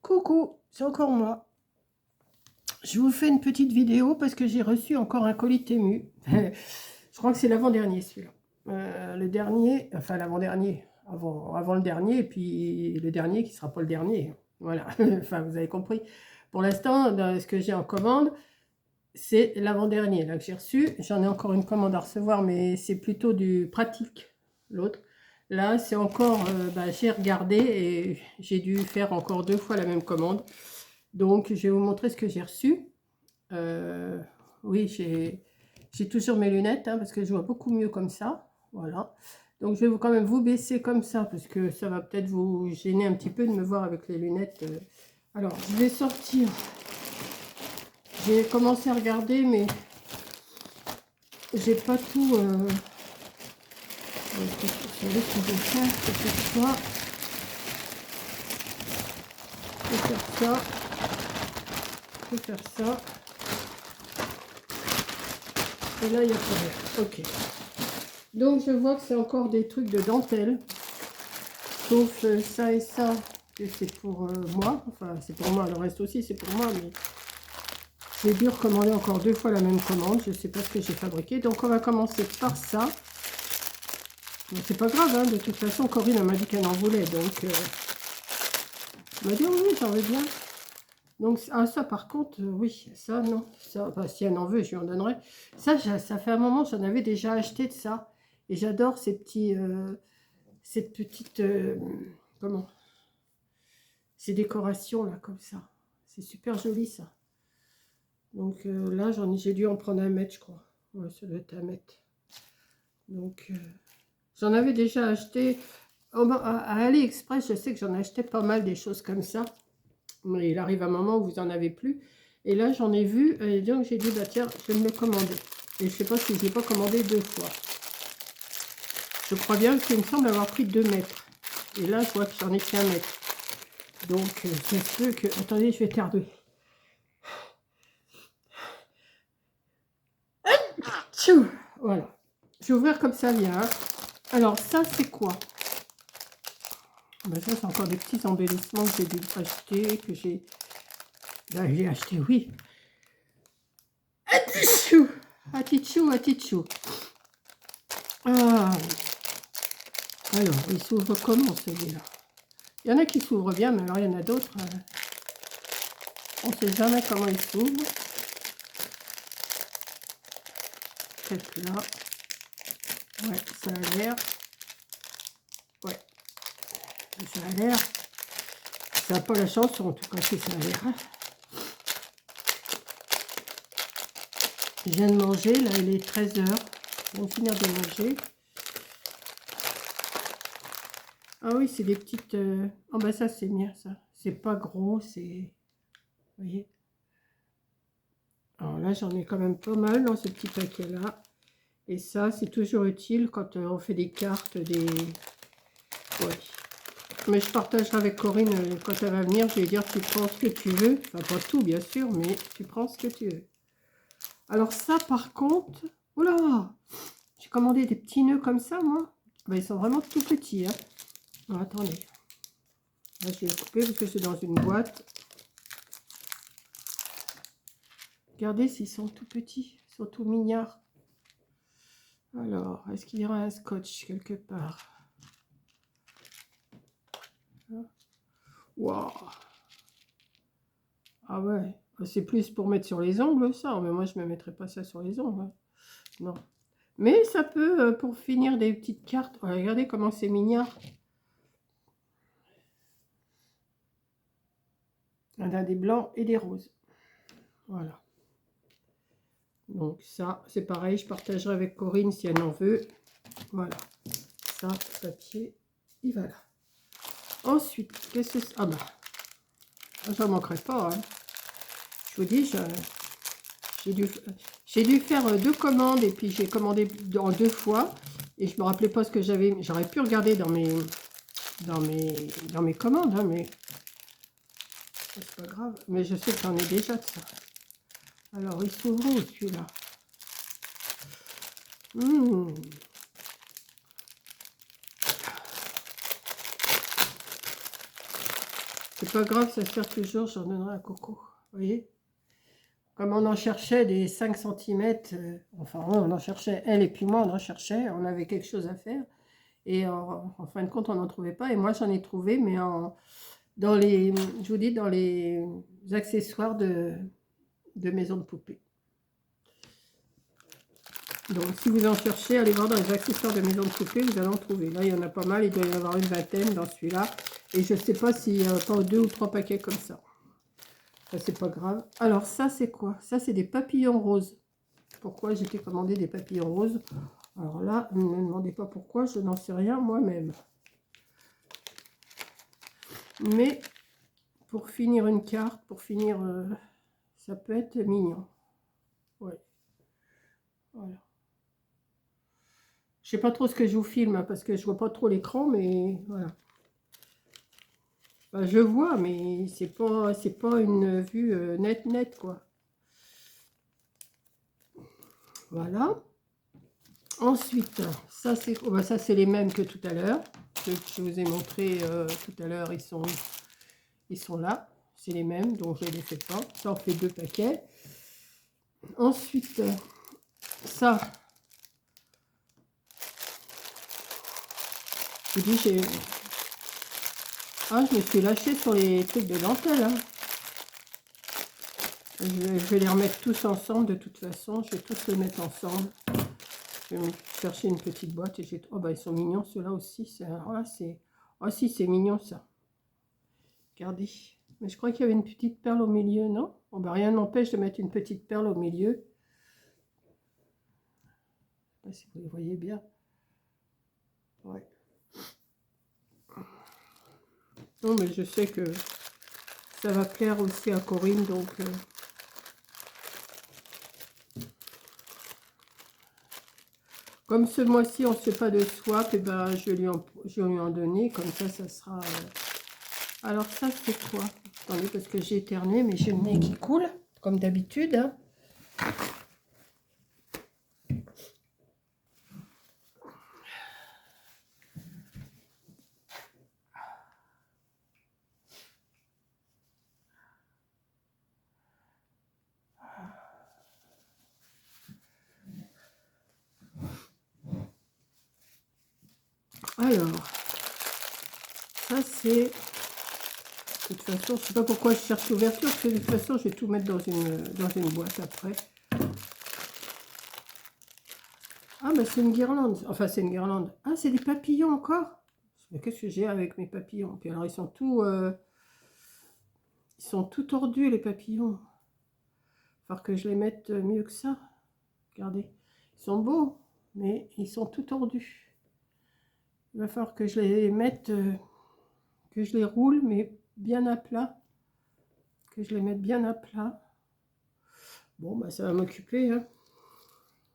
Coucou, c'est encore moi. Je vous fais une petite vidéo parce que j'ai reçu encore un colis Temu. Je crois que c'est l'avant-dernier celui-là. Le dernier, enfin l'avant-dernier, avant le dernier, et puis le dernier qui ne sera pas le dernier. Voilà, enfin vous avez compris. Pour l'instant, dans ce que j'ai en commande, c'est l'avant-dernier là que j'ai reçu. J'en ai encore une commande à recevoir, mais c'est plutôt du pratique, l'autre. Là, c'est encore, j'ai regardé et j'ai dû faire encore 2 fois la même commande. Donc, je vais vous montrer ce que j'ai reçu. Oui, j'ai toujours mes lunettes, hein, parce que je vois beaucoup mieux comme ça. Voilà. Donc, je vais quand même vous baisser comme ça, parce que ça va peut-être vous gêner un petit peu de me voir avec les lunettes. Alors, je vais sortir. J'ai commencé à regarder, mais j'ai pas tout... Vous savez ce que je vais faire, c'est faire ça. Je vais faire ça. Je vais faire ça. Et là, il n'y a pas rien. Ok. Donc, je vois que c'est encore des trucs de dentelle. Sauf ça et ça, que c'est pour moi. Enfin, c'est pour moi. Le reste aussi, c'est pour moi. Mais j'ai dû recommander encore 2 fois la même commande. Je ne sais pas ce que j'ai fabriqué. Donc, on va commencer par ça. C'est pas grave, hein. De toute façon, Corinne m'a dit qu'elle en voulait. Donc, elle m'a dit, oui, j'en veux bien. Donc, ça, par contre, oui. Ça, non. Ça, enfin, si elle en veut, je lui en donnerai. Ça fait un moment, j'en avais déjà acheté de ça. Et j'adore ces petits... cette petite... comment, ces décorations là comme ça, c'est super joli ça. Donc là j'ai dû en prendre 1 mètre, je crois. Ouais, ça doit être 1 mètre. Donc j'en avais déjà acheté à AliExpress. Je sais que j'en achetais pas mal des choses comme ça, mais il arrive un moment où vous en avez plus. Et là j'en ai vu et donc j'ai dit bah tiens, je vais me le commander. Et je sais pas si je l'ai pas commandé 2 fois. Je crois bien qu'il me semble avoir pris 2 mètres. Et là je vois que j'en ai fait 1 mètre. Donc, ça se peut que... Attendez, je vais éternuer. Voilà. Je vais ouvrir comme ça, bien. Alors, ça, c'est quoi? Ben, ça, c'est encore des petits embellissements que j'ai dû acheter, que j'ai... Là, j'ai acheté, oui. Atichou, atichou, atichou. Ah. Alors, il s'ouvre comment, celui-là? Il y en a qui s'ouvrent bien, mais alors, il y en a d'autres... on ne sait jamais comment ils s'ouvrent. Peut-être là. Ouais, ça a l'air. Ouais. Ça a l'air. Ça n'a pas la chance, en tout cas, si ça a l'air. Je viens de manger, là, il est 13 h. Je viens de finir de manger. Ah oui, c'est des petites... Oh, bah ça, c'est bien, ça. C'est pas gros, c'est... Vous voyez? Alors là, j'en ai quand même pas mal dans ce petit paquet-là. Et ça, c'est toujours utile quand on fait des cartes, des... Ouais. Mais je partagerai avec Corinne quand elle va venir. Je vais dire, tu prends ce que tu veux. Enfin, pas tout, bien sûr, mais tu prends ce que tu veux. Alors ça, par contre... Oula! J'ai commandé des petits nœuds comme ça, moi. Ben, ils sont vraiment tout petits, hein. Alors, attendez. Là, je vais les couper parce que c'est dans une boîte. Regardez s'ils sont tout petits. Ils sont tout mignards. Alors, est-ce qu'il y aura un scotch quelque part? Waouh! Ah ouais, c'est plus pour mettre sur les ongles, ça. Mais moi, je ne me mettrai pas ça sur les ongles, hein. Non. Mais ça peut, pour finir des petites cartes. Ouais, regardez comment c'est mignard. On a des blancs et des roses. Voilà. Donc ça, c'est pareil, je partagerai avec Corinne si elle en veut. Voilà. Ça, papier, il va là. Ensuite, qu'est-ce que c'est? Ah bah, j'en manquerai pas, hein. Je vous dis, j'ai dû faire 2 commandes et puis j'ai commandé en 2 fois. Et je me rappelais pas ce que j'avais. J'aurais pu regarder dans mes commandes, hein, mais c'est pas grave. Mais je sais que j'en ai déjà de ça. Alors, il s'ouvre où celui-là? C'est pas grave, ça sert toujours, j'en donnerai à Coco. Vous voyez? Comme on en cherchait des 5 centimètres, enfin on en cherchait, elle et puis moi on en cherchait, on avait quelque chose à faire. Et en fin de compte, on n'en trouvait pas. Et moi, j'en ai trouvé, mais dans les, je vous dis, dans les accessoires de maison de poupée. Donc, si vous en cherchez, allez voir dans les accessoires de maison de poupée, vous allez en trouver. Là, il y en a pas mal. Il doit y en avoir une vingtaine dans celui-là. Et je ne sais pas s'il y a pas 2 ou 3 paquets comme ça. Ça, c'est pas grave. Alors, ça, c'est quoi? Ça, c'est des papillons roses. Pourquoi j'étais commandé des papillons roses? Alors là, ne me demandez pas pourquoi, je n'en sais rien moi-même. Mais pour finir une carte, pour finir, ça peut être mignon. Ouais. Voilà. Je sais pas trop ce que je vous filme, hein, parce que je vois pas trop l'écran, mais voilà. Enfin, je vois, mais c'est pas une vue nette, quoi. Voilà. Ensuite, ça c'est oh, bah, ça c'est les mêmes que tout à l'heure. Ceux que je vous ai montré tout à l'heure, ils sont là. C'est les mêmes, donc je ne les fais pas. Ça en fait 2 paquets. Ensuite, ça. Je vous dis, je me suis lâchée sur les trucs de dentelle. Hein. Je vais les remettre tous ensemble de toute façon. Je vais tous les mettre ensemble. Je vais me chercher une petite boîte. Et oh, bah, ils sont mignons, ceux-là aussi. Oh, si, c'est mignon, ça. Regardez. Mais je crois qu'il y avait une petite perle au milieu, non? Bon, bah, rien n'empêche de mettre une petite perle au milieu. Je ne sais pas si vous les voyez bien. Ouais. Non, mais je sais que ça va plaire aussi à Corinne, donc... Comme ce mois-ci, on ne se fait pas de swap, et ben, je vais lui en donner. Comme ça, ça sera... Alors, ça, c'est quoi? Attendez, parce que j'ai éternué, mais j'ai le nez qui coule, comme d'habitude. Hein. Alors, ça, c'est... De toute façon, je ne sais pas pourquoi je cherche l'ouverture, parce que de toute façon, je vais tout mettre dans une boîte après. Ah, mais c'est une guirlande. Enfin, c'est une guirlande. Ah, c'est des papillons encore. Mais qu'est-ce que j'ai avec mes papillons? Puis alors, ils sont tout tordus, les papillons. Il va falloir que je les mette mieux que ça. Regardez. Ils sont beaux, mais ils sont tout tordus. Il va falloir que je les mette, que je les roule, mais bien à plat. Que je les mette bien à plat. Bon, bah, ça va m'occuper, hein.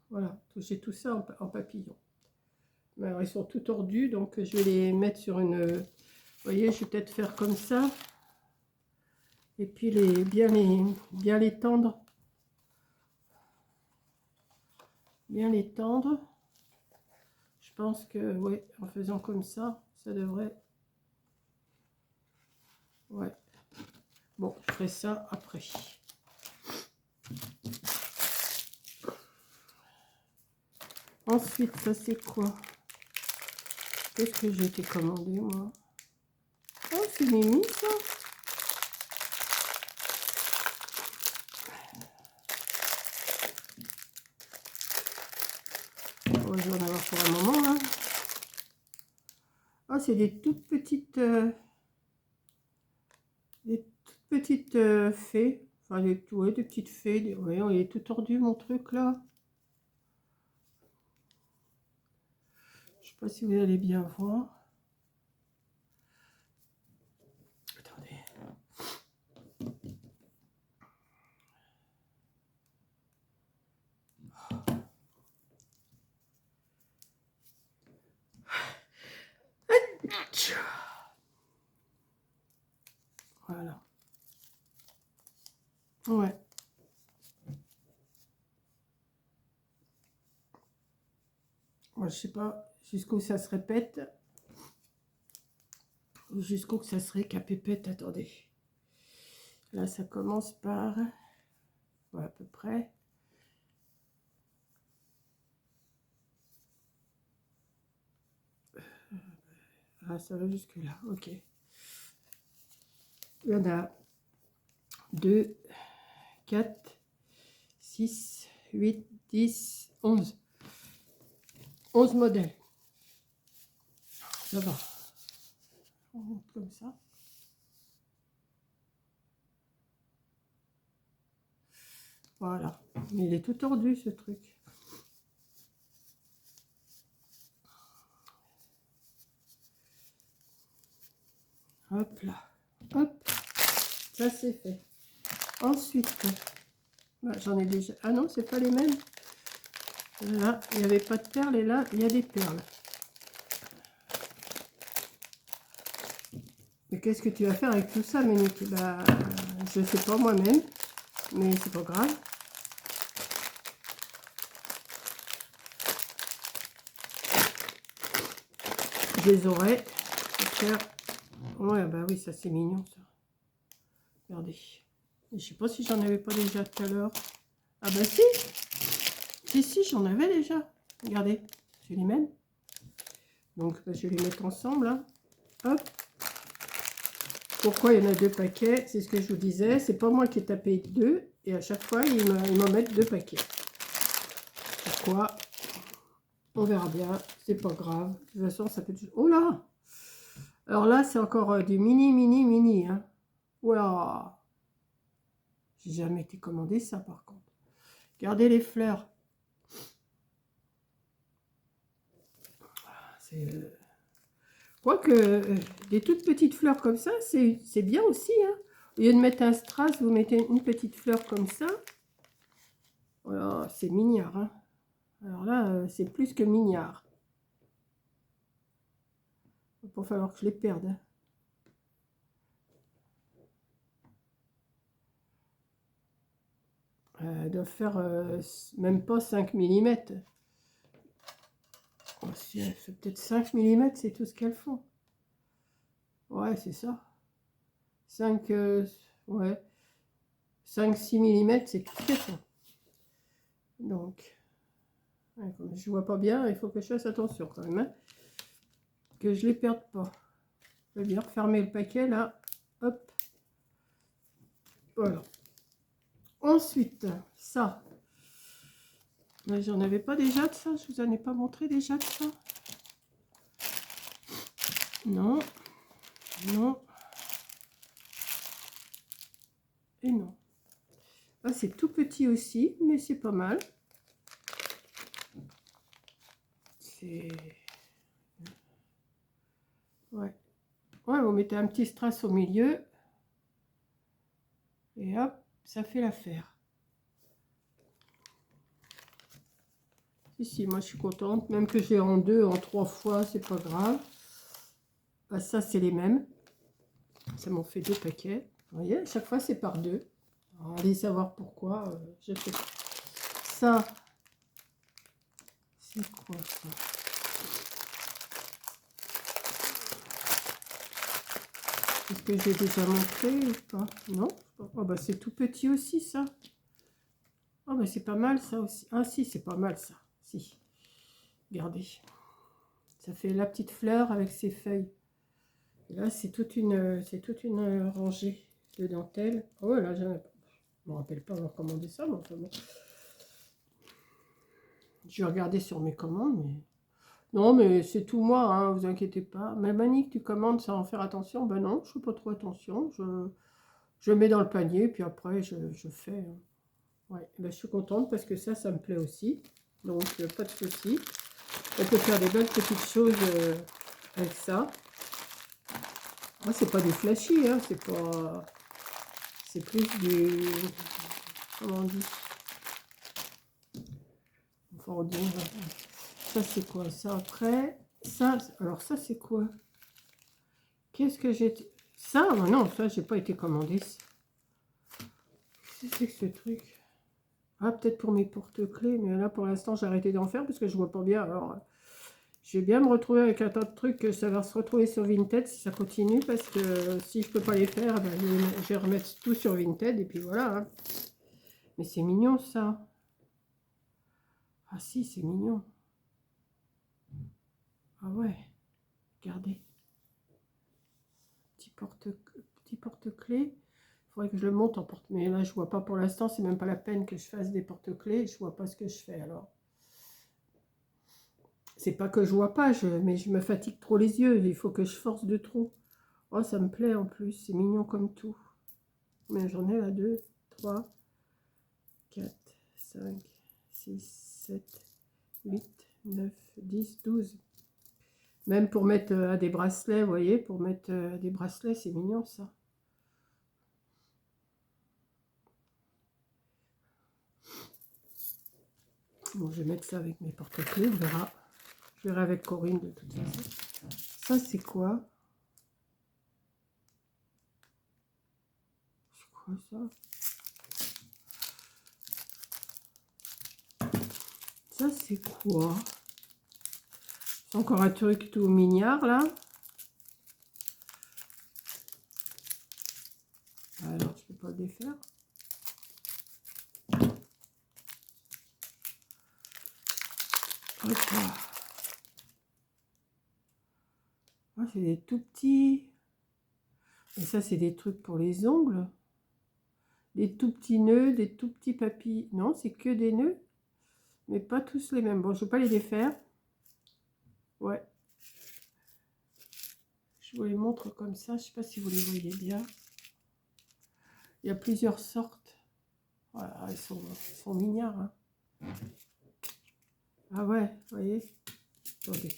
Voilà, j'ai tout ça en papillon. Alors, ils sont tout tordus, donc je vais les mettre sur une... Vous voyez, je vais peut-être faire comme ça. Et puis bien les tendre. Bien les tendre. Je pense que, ouais, en faisant comme ça devrait... Ouais. Bon, je ferai ça après. Ensuite, ça c'est quoi? Qu'est-ce que j'ai été commandé, moi? Oh, c'est Mimi, ça. Oh, je vais en avoir pour un moment, là. Oh, c'est des toutes petites... fées. Enfin, des petites fées. Vous voyez, il est tout tordu, mon truc, là. Je sais pas si vous allez bien voir. Attendez. Voilà. Ouais. Moi, je sais pas jusqu'où ça se répète. Jusqu'où que ça serait capépète. Attendez. Là, ça commence par... Ouais, à peu près. Ah, ça va jusque là, ok. Il y en a 2, 4, 6, 8, 10, 11. 11 modèles. Ça va. On monte comme ça. Voilà. Mais il est tout tordu, ce truc. Hop là. Hop. Ça, c'est fait. Ensuite, bah, j'en ai déjà... Ah non, c'est pas les mêmes. Là, il n'y avait pas de perles et là, il y a des perles. Mais qu'est-ce que tu vas faire avec tout ça, Ménique? Bah, je sais pas moi-même, mais c'est pas grave. Je les aurai. Faire... Ouais, bah oui, ça c'est mignon, ça. Regardez. Je sais pas si j'en avais pas déjà tout à l'heure. Ah bah si. Si, j'en avais déjà. Regardez, j'ai les mêmes. Donc, bah, je vais les mettre ensemble, là. Hop. Pourquoi il y en a 2 paquets? C'est ce que je vous disais. C'est pas moi qui ai tapé 2. Et à chaque fois, ils m'en mettent 2 paquets. Pourquoi? On verra bien. C'est pas grave. De toute façon, ça peut... Oh là! Alors là, c'est encore du mini. Hein. Oula! J'ai jamais été commandé ça, par contre. Regardez les fleurs. C'est... Quoique, des toutes petites fleurs comme ça, c'est bien aussi. Hein. Au lieu de mettre un strass, vous mettez une petite fleur comme ça. Voilà, c'est mignard. Hein. Alors là, c'est plus que mignard. Il va pas falloir que je les perde. Hein. Elles doivent faire même pas 5 mm. Oh, si elle fait peut-être 5 mm, c'est tout ce qu'elles font. Ouais, c'est ça. 5, ouais. 5-6 mm, c'est tout ce qu'elles font. Donc, ouais, comme je vois pas bien, il faut que je fasse attention quand même. Hein, que je les perde pas. Je vais bien refermer le paquet là. Hop. Voilà. Ensuite, ça. J'en avais pas déjà de ça. Je vous en ai pas montré déjà de ça. Non. Non. Et non. Ah, c'est tout petit aussi, mais c'est pas mal. C'est... Ouais. Ouais, vous mettez un petit strass au milieu. Et hop, ça fait l'affaire. Si, moi je suis contente. Même que j'ai en 2, en 3 fois, c'est pas grave. Bah, ça, c'est les mêmes. Ça m'en fait 2 paquets. Vous voyez, à chaque fois, c'est par 2. Alors, allez savoir pourquoi. Je fais ça. C'est quoi ça? Est-ce que j'ai déjà montré ou pas? Non. Oh, bah, c'est tout petit aussi, ça. Oh, bah, c'est pas mal, ça aussi. Ah, si, c'est pas mal, ça. Si. Regardez. Ça fait la petite fleur avec ses feuilles. Et là, c'est toute une rangée de dentelle. Oh, là, je ne me rappelle pas avoir commandé ça, mais enfin bon. Je vais regarder sur mes commandes, mais... Non, mais c'est tout moi, hein, vous inquiétez pas. Mais Manique, tu commandes sans en faire attention? Ben non, je fais pas trop attention. Je mets dans le panier, puis après, je fais. Hein. Ouais, ben, je suis contente parce que ça me plaît aussi. Donc, pas de souci. On peut faire des belles petites choses avec ça. Moi, c'est pas du flashy, hein, c'est pas... C'est plus du... Comment on dit? Enfin, on dit... Ça, c'est quoi? Ça, après... Ça, alors ça, c'est quoi? Qu'est-ce que j'ai... Ça, oh non, ça, j'ai pas été commandé. Qu'est-ce que c'est que ce truc? Ah, peut-être pour mes porte-clés, mais là, pour l'instant, j'ai arrêté d'en faire parce que je vois pas bien. Alors, Je vais bien me retrouver avec un tas de trucs, ça va se retrouver sur Vinted si ça continue, parce que si je peux pas les faire, ben, je vais remettre tout sur Vinted, et puis voilà. Hein. Mais c'est mignon, ça. Ah si, c'est mignon. Ah ouais, regardez. Petit porte-clés. Il faudrait que je le monte en porte. Mais là, je vois pas pour l'instant. C'est même pas la peine que je fasse des porte-clés. Je vois pas ce que je fais alors. C'est pas que je vois pas, mais je me fatigue trop les yeux. Il faut que je force de trop. Oh, ça me plaît en plus. C'est mignon comme tout. Mais j'en ai là 2, 3, 4, 5, 6, 7, 8, 9, 10, 12. Même pour mettre à des bracelets, vous voyez, pour mettre à des bracelets, c'est mignon ça. Bon, je vais mettre ça avec mes porte-clés, on verra. Je verrai avec Corinne de toute façon. Ça, c'est quoi? C'est quoi ça? Ça, c'est quoi? C'est encore un truc tout mignard, là. Alors, je peux pas le défaire. Hop là. Ah, c'est des tout petits. Et ça, c'est des trucs pour les ongles. Des tout petits nœuds, des tout petits papilles. Non, c'est que des nœuds. Mais pas tous les mêmes. Bon, je ne vais pas les défaire. Ouais. Je vous les montre comme ça. Je ne sais pas si vous les voyez bien. Il y a plusieurs sortes. Voilà, ils sont mignards. Hein. Ah ouais, vous voyez. Attendez.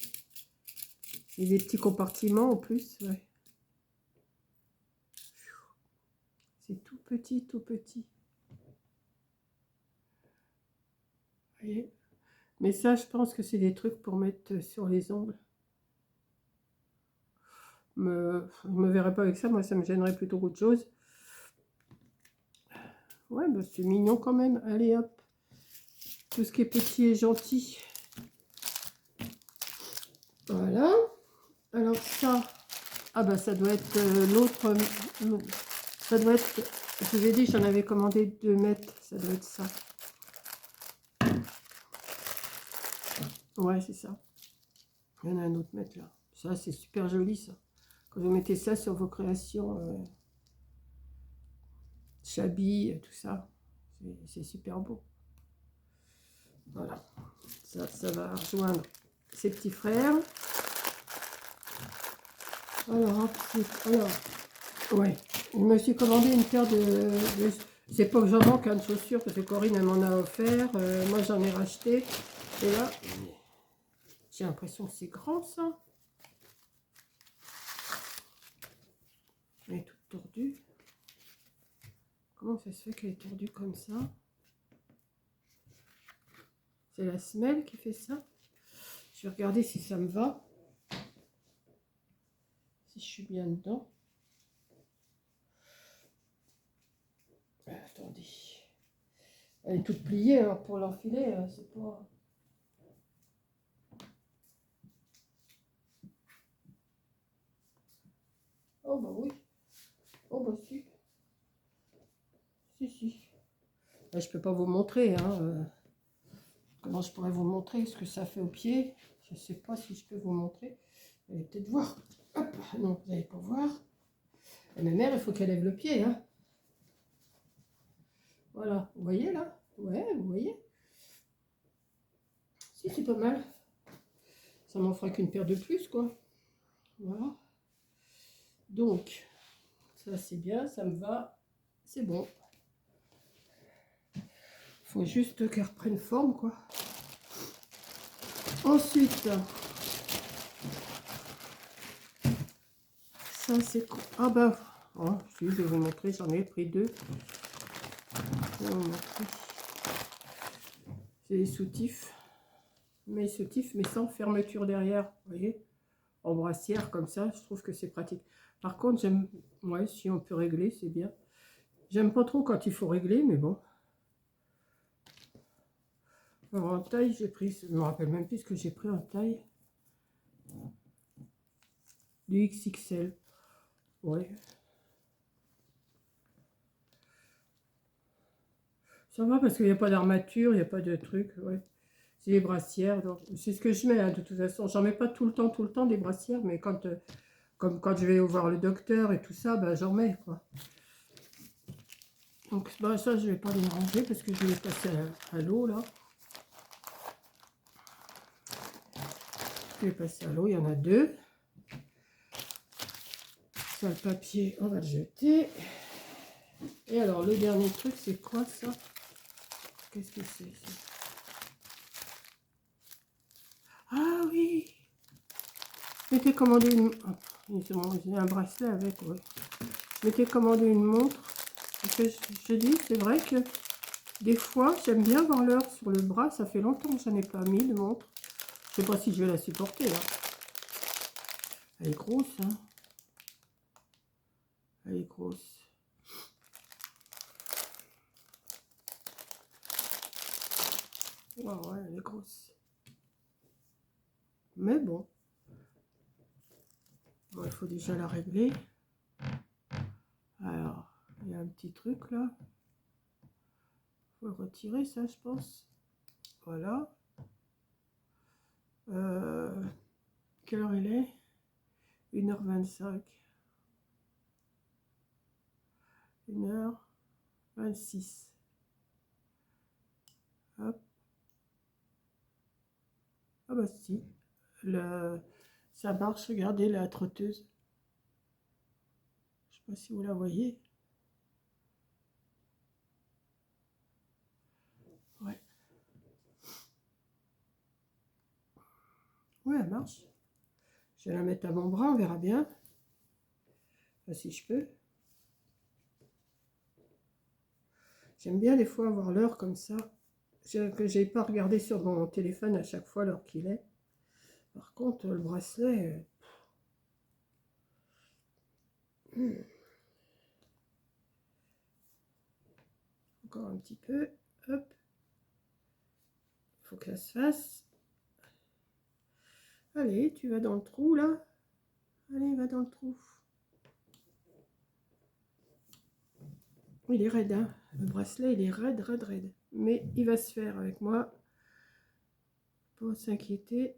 Il y a des petits compartiments en plus. Ouais. C'est tout petit, tout petit. Vous voyez. Mais ça, je pense que c'est des trucs pour mettre sur les ongles. Je ne me verrais pas avec ça. Moi, ça me gênerait plutôt qu'autre chose. Ouais, bah c'est mignon quand même. Allez, hop. Tout ce qui est petit et gentil. Voilà. Alors ça, ah bah ça doit être l'autre. Ça doit être, je vous ai dit, j'en avais commandé 2 mètres. Ça doit être ça. Ouais, c'est ça. Il y en a un autre mètre là. Ça, c'est super joli ça. Quand vous mettez ça sur vos créations, Chabi, tout ça, c'est super beau. Voilà. Ça va rejoindre ses petits frères. Alors, ouais, je me suis commandé une paire c'est pas que j'en manque de chaussures, parce que Corinne, elle m'en a offert. Moi, j'en ai racheté. Et là, j'ai l'impression que c'est grand, ça. Elle est toute tordue. Comment ça se fait qu'elle est tordue comme ça? C'est la semelle qui fait ça. Je vais regarder si ça me va. Si je suis bien dedans. Attendez. Elle est toute pliée, alors pour l'enfiler, c'est pas... Oh bah oui. Oh bah si. Si. Là, je peux pas vous montrer, hein. Comment je pourrais vous montrer ce que ça fait au pied? Je sais pas si je peux vous montrer. Vous allez peut-être voir. Hop, non, vous n'allez pas voir. Et ma mère, il faut qu'elle lève le pied, hein. Voilà, vous voyez là? Ouais, vous voyez? Si, c'est pas mal. Ça m'en fera qu'une paire de plus, quoi. Voilà. Donc, ça c'est bien, ça me va. C'est bon. Faut juste qu'elle reprenne forme, quoi. Ensuite, ça c'est quoi? Ah bah, oh, je vais vous montrer, j'en ai pris 2. C'est des soutifs. Mais soutifs, mais sans fermeture derrière. Vous voyez? En brassière, comme ça, je trouve que c'est pratique. Par contre, j'aime... Ouais, si on peut régler, c'est bien. J'aime pas trop quand il faut régler, mais bon. Alors, en taille, j'ai pris... Je me rappelle même plus ce que j'ai pris en taille. du XXL. Ouais. Ça va parce qu'il n'y a pas d'armature, il n'y a pas de truc. Ouais. C'est des brassières. C'est ce que je mets, hein, de toute façon. J'en mets pas tout le temps des brassières, mais quand, comme quand je vais voir le docteur et tout ça, bah, j'en mets, quoi. Donc bah, ça, je vais pas les ranger parce que je vais les passer à l'eau, là. Je vais passer à l'eau, il y en a 2. Ça, le papier, on va le jeter. Et alors, le dernier truc, c'est quoi, ça? Qu'est-ce que c'est? Ah oui! Je m'étais commandé une... J'ai un bracelet avec, ouais. Je m'étais commandé une montre. Parce que je dis, c'est vrai que des fois, j'aime bien voir l'heure sur le bras. Ça fait longtemps que je n'en ai pas mis de montre. Je sais pas si je vais la supporter, hein. Elle est grosse, hein. Elle est grosse. Ouais, ouais, elle est grosse. Mais bon. Bon, il faut déjà la régler. Alors, il y a un petit truc là. Il faut le retirer, ça, je pense. Voilà. Quelle heure il est? 1h25. 1h26. Hop. Ah bah si. Ça marche, regardez la trotteuse. Je sais pas si vous la voyez. Ouais. Ouais, elle marche. Je vais la mettre à mon bras, on verra bien. Enfin, si je peux. J'aime bien des fois avoir l'heure comme ça. Que j'ai pas regardé sur mon téléphone à chaque fois l'heure qu'il est. Par contre, le bracelet... Encore un petit peu. Hop. Faut que ça se fasse. Allez, tu vas dans le trou là. Allez, va dans le trou. Il est raide, hein. Le bracelet, il est raide, raide, raide. Mais il va se faire avec moi. Pas s'inquiéter.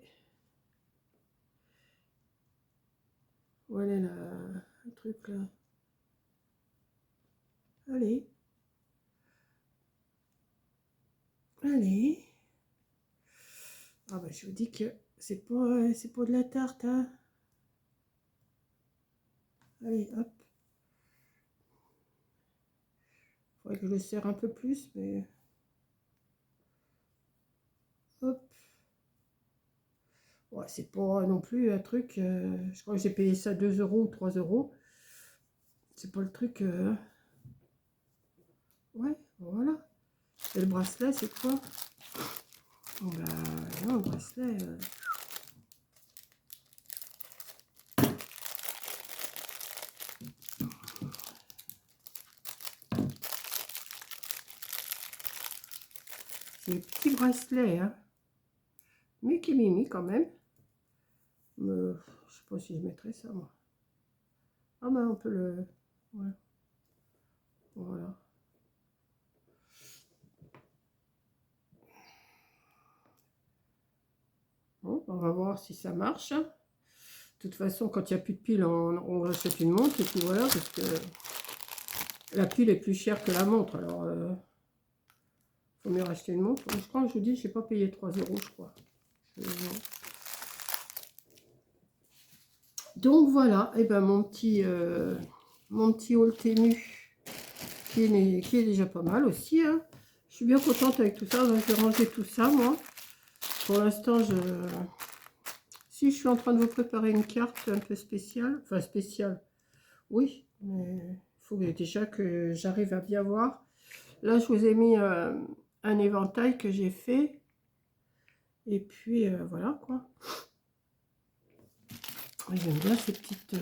Voilà le truc là. Allez. Allez. Ah bah je vous dis que c'est pas de la tarte, hein. Allez, hop. Faudrait que je le serre un peu plus, mais... Hop. Ouais, c'est pas non plus un truc... je crois que j'ai payé ça 2 € ou 3 €. C'est pas le truc... Ouais, voilà. Et le bracelet, c'est quoi? Bah, non, le bracelet... C'est un petit bracelet, hein. Mais qui mimi quand même. Je sais pas si je mettrais ça, moi. Ah ben, on peut le... Ouais. Voilà. Bon, on va voir si ça marche. De toute façon, quand il n'y a plus de pile, on rachète une montre. Et puis voilà, parce que la pile est plus chère que la montre. Alors, faut mieux racheter une montre. Je crois que je vous dis, je n'ai pas payé 3 €, je crois. Donc voilà, et ben mon petit haul Temu qui est déjà pas mal aussi, hein. Je suis bien contente avec tout ça. Donc, je vais ranger tout ça, moi. Pour l'instant, si je suis en train de vous préparer une carte un peu spéciale, enfin spéciale, oui, mais il faut déjà que j'arrive à bien voir. Là, je vous ai mis un éventail que j'ai fait. Et puis, voilà, quoi. J'aime bien ces petites...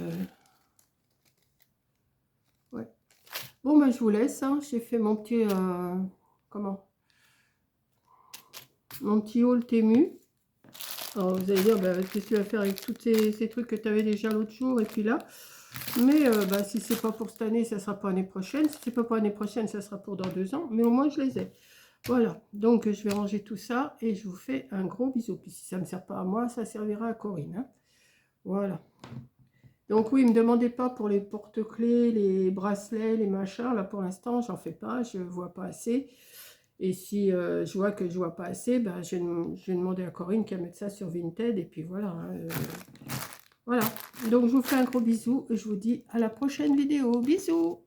Ouais. Bon, ben, je vous laisse, hein. J'ai fait mon petit... comment? Mon petit haul Temu. Alors vous allez dire, bah, qu'est-ce que tu vas faire avec tous ces trucs que tu avais déjà l'autre jour et puis là. Mais bah, si c'est pas pour cette année, ça sera pour l'année prochaine. Si c'est pas pour l'année prochaine, ça sera pour dans 2 ans. Mais au moins, je les ai. Voilà. Donc, je vais ranger tout ça et je vous fais un gros bisou. Puis si ça ne me sert pas à moi, ça servira à Corinne, hein. Voilà. Donc oui, ne me demandez pas pour les porte-clés, les bracelets, les machins. Là, pour l'instant, j'en fais pas. Je vois pas assez. Et si je vois que je vois pas assez, ben, je vais demander à Corinne qu'elle mette ça sur Vinted. Et puis voilà, hein, voilà. Donc je vous fais un gros bisou et je vous dis à la prochaine vidéo. Bisous!